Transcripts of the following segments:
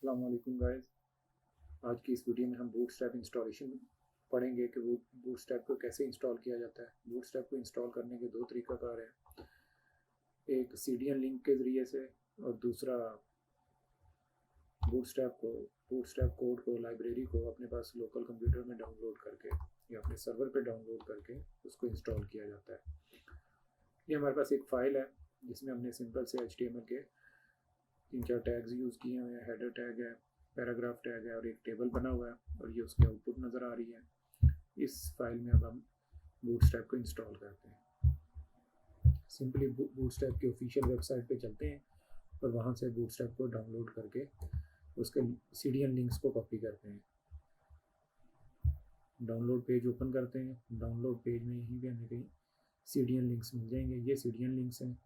अस्सलाम वालेकुम गाइस। आज की इस वीडियो में हम बूटस्ट्रैप इंस्टॉलेशन पढ़ेंगे कि वो बूटस्ट्रैप को कैसे इंस्टॉल किया जाता है। बूटस्ट्रैप को इंस्टॉल करने के दो तरीक़ाकार हैं, एक सीडीएन लिंक के ज़रिए से और दूसरा बूटस्ट्रैप कोड को लाइब्रेरी को अपने पास लोकल कंप्यूटर में डाउनलोड करके या अपने सर्वर पे डाउनलोड करके उसको इंस्टॉल किया जाता है। ये हमारे पास एक फ़ाइल है जिसमें हमने सिंपल से HTML के 3-4 टैग्स यूज़ किए हुए हैं। हेडर टैग है, पैराग्राफ टैग है और एक टेबल बना हुआ है और ये उसकी आउटपुट नज़र आ रही है। इस फाइल में अब हम बूटस्ट्रैप को इंस्टॉल करते हैं। सिंपली बूटस्ट्रैप की ऑफिशियल वेबसाइट पे चलते हैं और वहाँ से बूटस्ट्रैप को डाउनलोड करके उसके सीडीएन लिंक्स को कॉपी करते हैं। डाउनलोड पेज ओपन करते हैं। डाउनलोड पेज में यहीं पे हमें कहीं सीडीएन लिंक्स मिल जाएंगे। ये सीडीएन लिंक्स हैं,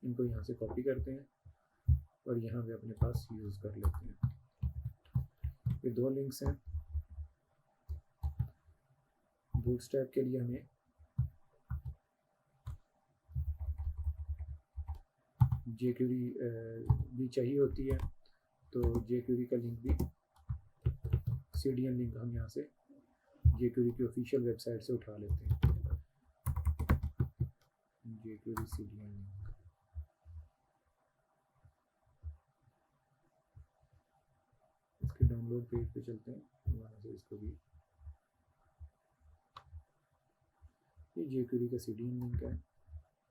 इनको यहाँ से कॉपी करते हैं और यहाँ पे अपने पास यूज़ कर लेते हैं। ये दो लिंक्स हैं। बूटस्ट्रैप के लिए हमें jQuery भी चाहिए होती है, तो jQuery का लिंक भी सीडीएन लिंक हम यहाँ से jQuery की ऑफिशियल वेबसाइट से उठा लेते हैं। jQuery सीडीएन लिंक, इसके डाउनलोड पेज पे चलते हैं, वहाँ से इसको भी ये jQuery का सीडीएन लिंक है,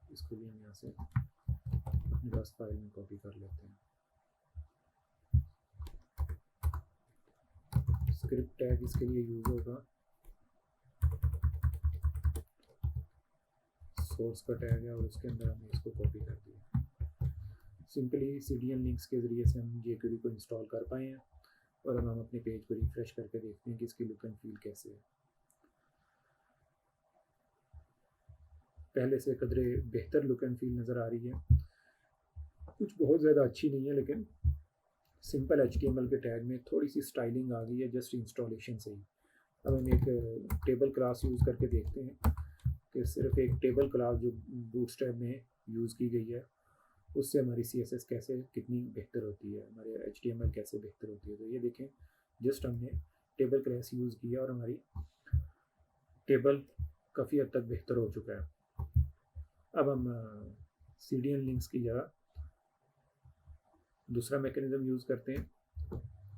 इसको भी हम यहाँ से अपने पास फाइल में कॉपी कर लेते हैं। स्क्रिप्ट टैग इसके लिए यूज़ होगा, सोर्स का टैग है और उसके अंदर हमने इसको कॉपी कर दिया। सिंपली सीडीएन लिंक्स के ज़रिए से हम jQuery को इंस्टॉल कर पाए हैं और अब हम अपने पेज को रिफ्रेश करके देखते हैं कि इसकी लुक एंड फील कैसे है। पहले से कदरे बेहतर लुक एंड फील नज़र आ रही है। कुछ बहुत ज़्यादा अच्छी नहीं है, लेकिन सिंपल HTML के टैग में थोड़ी सी स्टाइलिंग आ गई है जस्ट इंस्टॉलेशन से ही। अब हम एक टेबल क्लास यूज़ करके देखते हैं कि सिर्फ एक टेबल क्लास जो बूटस्ट्रैप में यूज़ की गई है उससे हमारी CSS कैसे कितनी बेहतर होती है, हमारे HTML कैसे बेहतर होती है। तो ये देखें, जस्ट हमने टेबल क्लास यूज़ किया और हमारी टेबल काफ़ी हद तक बेहतर हो चुका है। अब हम सीडीएन लिंक्स की जगह दूसरा मैकेनिज्म यूज़ करते हैं,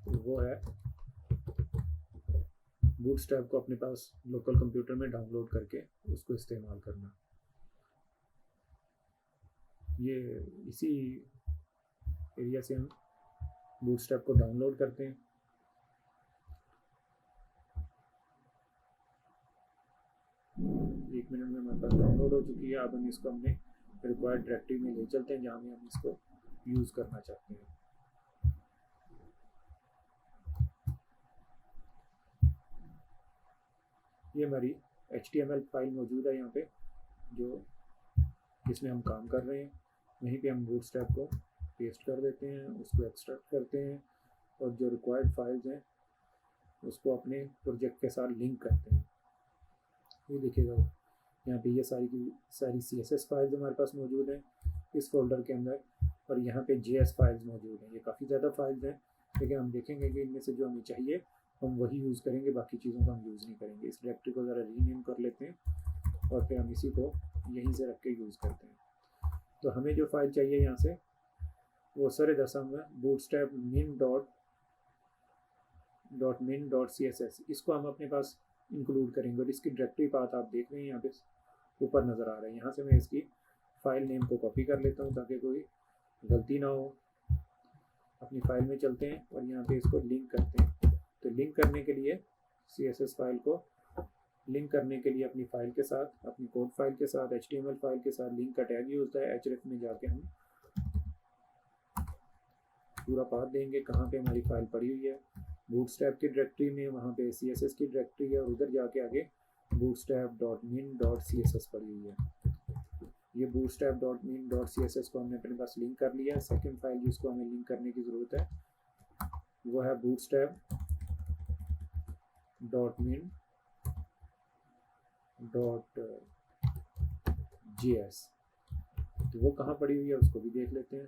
तो वो है बूटस्ट्रैप को अपने पास लोकल कंप्यूटर में डाउनलोड करके उसको इस्तेमाल करना। ये इसी एरिया से हम बूटस्ट्रैप को डाउनलोड करते हैं। एक मिनट में हमारे पास डाउनलोड हो चुकी है। अब हम इसको अपने रिक्वायर्ड डायरेक्टरी में ले चलते हैं जहाँ में हम इसको यूज़ करना चाहते हैं। ये हमारी HTML फाइल मौजूद है यहाँ पे, जो जिसमें हम काम कर रहे हैं। वहीं पे हम बूटस्ट्रैप को पेस्ट कर देते हैं, उसको एक्सट्रैक्ट करते हैं और जो रिक्वायर्ड फाइल्स हैं उसको अपने प्रोजेक्ट के साथ लिंक करते हैं। ये देखिएगा यहाँ पे ये सारी की सारी CSS फाइल्स हमारे पास मौजूद हैं इस फोल्डर के अंदर, और यहाँ पे JS फाइल्स मौजूद हैं। ये काफ़ी ज़्यादा फाइल्स हैं, लेकिन हम देखेंगे कि इनमें से जो हमें चाहिए हम वही यूज़ करेंगे, बाकी चीज़ों को हम यूज़ नहीं करेंगे। इस डायरेक्टरी को ज़रा रीनेम कर लेते हैं और फिर हम इसी को यहीं से रख के यूज़ करते हैं। तो हमें जो फाइल चाहिए यहाँ से वो सर दसम है बूटस्ट्रैप min.css। इसको हम अपने पास इंक्लूड करेंगे और इसकी डायरेक्टरी पाथ आप देख रहे हैं यहाँ पे ऊपर नज़र आ रहा है। यहाँ से मैं इसकी फ़ाइल नेम को कॉपी कर लेता हूँ ताकि कोई गलती ना हो। अपनी फ़ाइल में चलते हैं और यहाँ पे इसको लिंक करते हैं। तो लिंक करने के लिए CSS फाइल को लिंक करने के लिए अपनी फ़ाइल के साथ, अपनी कोड फाइल के साथ, HTML फाइल के साथ लिंक का टैग यूज़ होता है। href में जाके हम पूरा पाथ देंगे कहाँ पे हमारी फ़ाइल पड़ी हुई है। बूटस्ट्रैप की डायरेक्टरी में वहाँ पे CSS की डायरेक्टरी है और उधर जाके आगे bootstrap.min.css पड़ी हुई है। ये bootstrap.min.css को हमने अपने पास लिंक कर लिया है। सेकंड फाइल जिसको हमें लिंक करने की ज़रूरत है वो है bootstrap.min.js। तो वो कहाँ पड़ी हुई है उसको भी देख लेते हैं।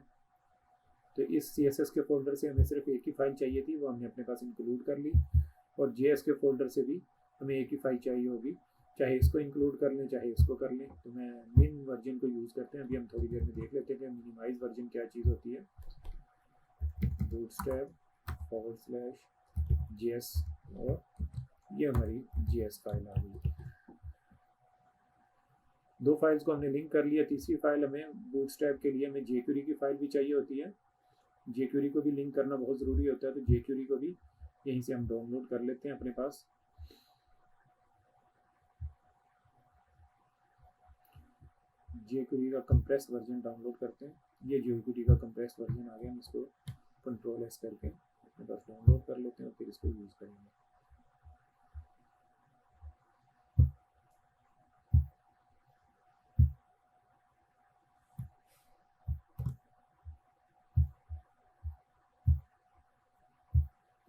तो इस CSS के फोल्डर से हमें सिर्फ एक ही फाइल चाहिए थी, वो हमने अपने पास इंक्लूड कर ली। और JS के फोल्डर से भी हमें एक ही फाइल चाहिए होगी, चाहे इसको इंक्लूड कर लें चाहे इसको कर लें। तो मैं मिन वर्जन को यूज़ करते हैं। अभी हम थोड़ी देर में देख लेते हैं कि मिनिमाइज वर्जन क्या चीज़ होती है। bootstrap/JS और ये हमारी JS फाइल आ गई। दो फाइल्स को हमने लिंक कर लिया। तीसरी फाइल हमें बूटस्ट्रैप के लिए हमें jQuery की फाइल भी चाहिए होती है। jQuery को भी लिंक करना बहुत ज़रूरी होता है, तो jQuery को भी यहीं से हम डाउनलोड कर लेते हैं अपने पास। jQuery का कंप्रेस वर्जन डाउनलोड करते हैं। ये jQuery का कंप्रेस वर्जन आ गया, हम इसको Ctrl+S करके अपने पास डाउनलोड कर लेते हैं और फिर इसको यूज़ करेंगे।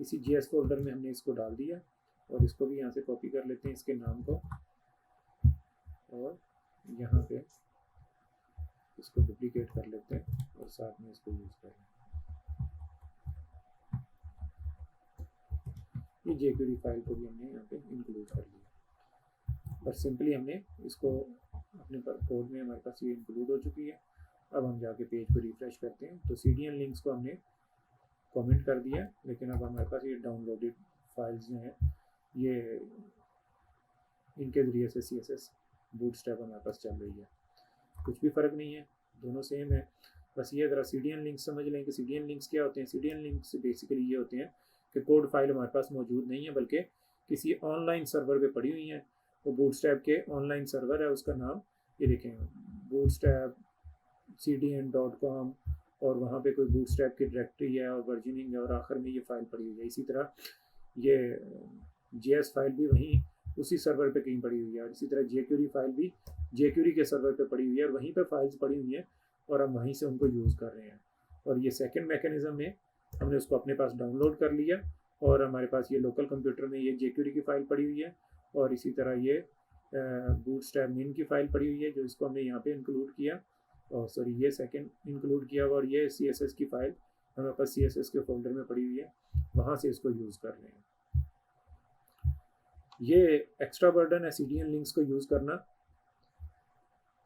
इसी JS फोल्डर में हमने इसको डाल दिया और इसको भी यहाँ से कॉपी कर लेते हैं, इसके नाम को, और यहाँ पे इसको डुप्लीकेट कर लेते हैं और साथ में इसको यूज़ कर लेंगे। ये jQuery फाइल को भी हमने यहाँ पे इंक्लूड कर लिया और सिंपली हमने इसको अपने कोड में हमारे पास ये इंक्लूड हो चुकी है। अब हम जाके पेज को रिफ्रेश करते हैं तो CDN लिंक्स को हमने कमेंट कर दिया, लेकिन अब हमारे पास ये डाउनलोडेड फाइल्स जो हैं ये इनके ज़रिए से CSS बूटस्ट्रैप हमारे पास चल रही है। कुछ भी फ़र्क नहीं है, दोनों सेम है। बस ये ज़रा CDN लिंक्स समझ लें कि CDN लिंक्स क्या होते हैं। CDN लिंक्स बेसिकली ये होते हैं कि कोड फाइल हमारे पास मौजूद नहीं है, बल्कि किसी ऑनलाइन सर्वर पे पड़ी हुई हैं। वो बूटस्ट्रैप के ऑनलाइन सर्वर है, उसका नाम ये देखें bootstrap cdn.com, और वहाँ पे कोई बूटस्ट्रैप की डायरेक्टरी है और वर्जनिंग है और आखिर में ये फ़ाइल पड़ी हुई है। इसी तरह ये JS फाइल भी वहीं उसी सर्वर पे कहीं पड़ी हुई है, और इसी तरह jQuery फाइल भी jQuery के सर्वर पे पड़ी हुई है और वहीं पे फाइल्स पड़ी हुई हैं और हम वहीं से उनको यूज़ कर रहे हैं। और ये सेकंड मैकेनिज़्म में हमने उसको अपने पास डाउनलोड कर लिया और हमारे पास ये लोकल कंप्यूटर में ये jQuery की फ़ाइल पड़ी हुई है और इसी तरह ये बूटस्ट्रैप मिन की फ़ाइल पड़ी हुई है, जो इसको हमने यहाँ पे इंक्लूड किया, और सॉरी ये सेकंड इंक्लूड किया, और ये CSS की फ़ाइल हमारे पास CSS के फोल्डर में पड़ी हुई है, वहाँ से इसको यूज़ कर रहे हैं। ये एक्स्ट्रा बर्डन है CDN लिंक्स को यूज़ करना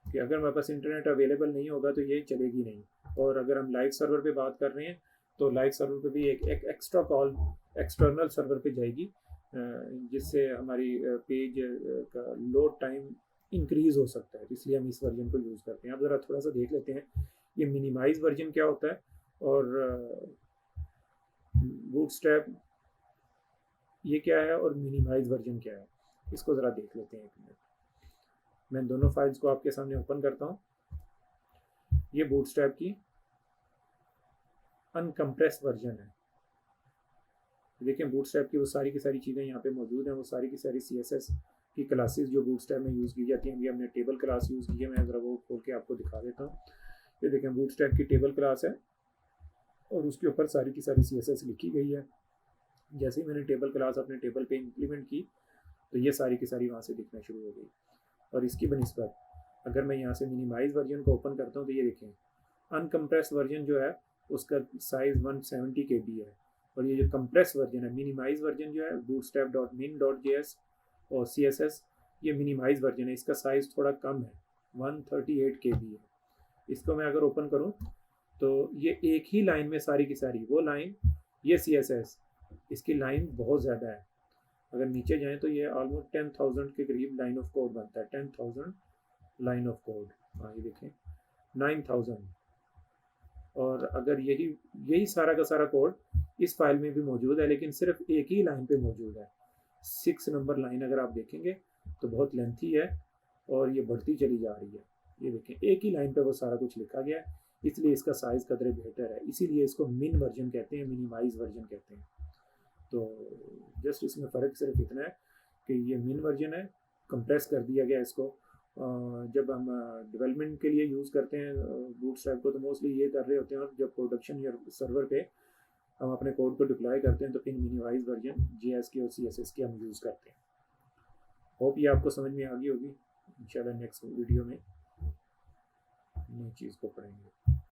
कि अगर हमारे पास इंटरनेट अवेलेबल नहीं होगा तो ये चलेगी नहीं। और अगर हम लाइव सर्वर पे बात कर रहे हैं तो लाइव सर्वर पे भी एक एक्स्ट्रा कॉल एक्सटर्नल सर्वर पे जाएगी, जिससे हमारी पेज का लोड टाइम इंक्रीज़ हो सकता है, इसलिए हम इस वर्जन को यूज़ करते हैं। अब ज़रा थोड़ा सा देख लेते हैं ये मिनिमाइज वर्जन क्या होता है और बूटस्ट्रैप ये क्या है और मिनिमाइज वर्जन क्या है, इसको ज़रा देख लेते हैं। एक मिनट, मैं दोनों फाइल्स को आपके सामने ओपन करता हूँ। ये बूटस्ट्रैप की अनकम्प्रेस वर्जन है। देखिए बूटस्ट्रैप की वो सारी की सारी चीज़ें यहाँ पे मौजूद हैं, वो सारी की सारी CSS की क्लासेस जो बूटस्ट्रैप में यूज़ की जाती हैं। अभी हमने टेबल क्लास यूज़ की है, मैं ज़रा वो खोल के आपको दिखा देता हूँ। ये देखें बूटस्ट्रैप की टेबल क्लास है और उसके ऊपर सारी की सारी CSS लिखी गई है। जैसे ही मैंने टेबल क्लास अपने टेबल पे इम्प्लीमेंट की तो ये सारी की सारी वहाँ से दिखना शुरू हो गई। और इसकी बनिस्बत अगर मैं यहाँ से मिनिमाइज वर्जन को ओपन करता हूँ तो ये देखें अनकम्प्रेस वर्जन जो है उसका साइज़ 170 KB है, और ये जो कंप्रेस वर्जन है मिनिमाइज वर्जन जो है bootstrap.min.js और CSS ये मिनिमाइज वर्जन है, इसका साइज़ थोड़ा कम है 138 KB है। इसको मैं अगर ओपन करूँ तो ये एक ही लाइन में सारी की सारी वो लाइन, ये CSS इसकी लाइन बहुत ज़्यादा है। अगर नीचे जाएं तो ये ऑलमोस्ट 10,000 के करीब लाइन ऑफ कोड बनता है, 10,000 लाइन ऑफ कोड। हाँ ये देखें 9,000, और अगर यही सारा का सारा कोड इस फाइल में भी मौजूद है, लेकिन सिर्फ एक ही लाइन पे मौजूद है। 6 नंबर लाइन अगर आप देखेंगे तो बहुत लेंथी है और ये बढ़ती चली जा रही है। ये देखें एक ही लाइन पे वो सारा कुछ लिखा गया है, इसलिए इसका साइज़ कदरे बेहतर है, इसीलिए इसको मिन वर्जन कहते हैं, मिनिमाइज वर्जन कहते हैं। तो जस्ट इसमें फ़र्क सिर्फ इतना है कि ये मिन वर्जन है, कंप्रेस कर दिया गया इसको। जब हम डेवलपमेंट के लिए यूज़ करते हैं बूटस्ट्रैप को तो मोस्टली ये कर रहे होते हैं, और जब प्रोडक्शन या सर्वर पे हम अपने कोड को डिप्लॉय करते हैं तो फिर मिनिमाइज वर्जन JS की और CSS की हम यूज़ करते हैं। होप ये आपको समझ में आ गई होगी। इंशाल्लाह नेक्स्ट वीडियो में नई चीज़ को पढ़ेंगे।